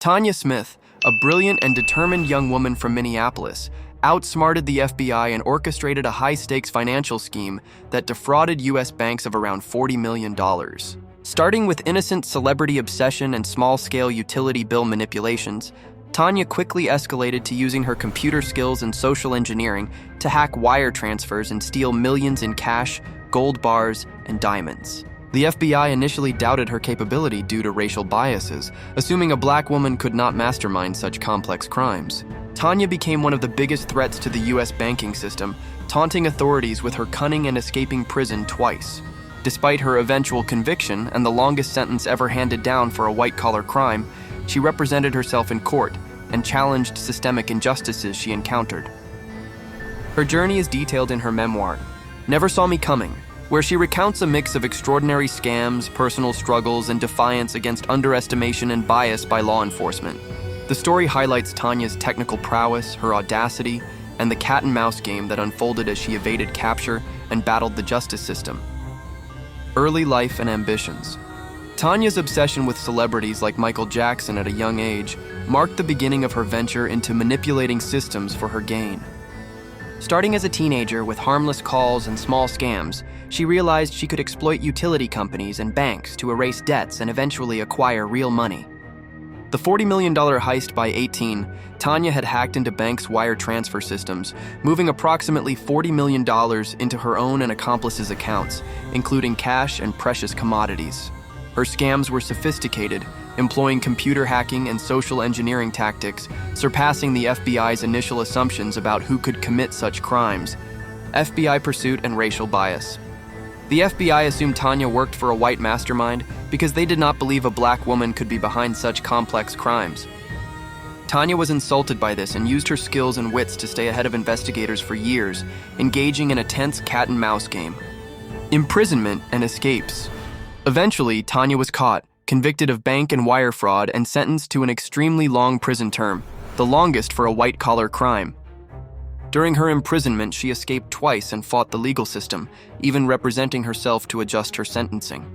Tanya Smith, a brilliant and determined young woman from Minneapolis, outsmarted the FBI and orchestrated a high-stakes financial scheme that defrauded U.S. banks of around $40 million. Starting with innocent celebrity obsession and small-scale utility bill manipulations, Tanya quickly escalated to using her computer skills and social engineering to hack wire transfers and steal millions in cash, gold bars, and diamonds. The FBI initially doubted her capability due to racial biases, assuming a black woman could not mastermind such complex crimes. Tanya became one of the biggest threats to the U.S. banking system, taunting authorities with her cunning and escaping prison twice. Despite her eventual conviction and the longest sentence ever handed down for a white-collar crime, she represented herself in court and challenged systemic injustices she encountered. Her journey is detailed in her memoir, Never Saw Me Coming, where she recounts a mix of extraordinary scams, personal struggles, and defiance against underestimation and bias by law enforcement. The story highlights Tanya's technical prowess, her audacity, and the cat-and-mouse game that unfolded as she evaded capture and battled the justice system. Early life and ambitions. Tanya's obsession with celebrities like Michael Jackson at a young age marked the beginning of her venture into manipulating systems for her gain. Starting as a teenager with harmless calls and small scams, she realized she could exploit utility companies and banks to erase debts and eventually acquire real money. The $40 million heist by 18, Tanya had hacked into banks' wire transfer systems, moving approximately $40 million into her own and accomplices' accounts, including cash and precious commodities. Her scams were sophisticated, employing computer hacking and social engineering tactics, surpassing the FBI's initial assumptions about who could commit such crimes. FBI pursuit and racial bias. The FBI assumed Tanya worked for a white mastermind because they did not believe a black woman could be behind such complex crimes. Tanya was insulted by this and used her skills and wits to stay ahead of investigators for years, engaging in a tense cat-and-mouse game. Imprisonment and escapes. Eventually, Tanya was caught, convicted of bank and wire fraud, and sentenced to an extremely long prison term, the longest for a white-collar crime. During her imprisonment, she escaped twice and fought the legal system, even representing herself to adjust her sentencing.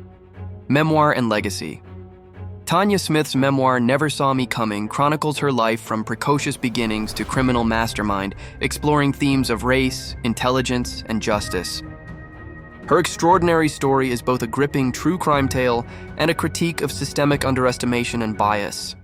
Memoir and legacy. Tanya Smith's memoir, Never Saw Me Coming, chronicles her life from precocious beginnings to criminal mastermind, exploring themes of race, intelligence, and justice. Her extraordinary story is both a gripping true crime tale and a critique of systemic underestimation and bias.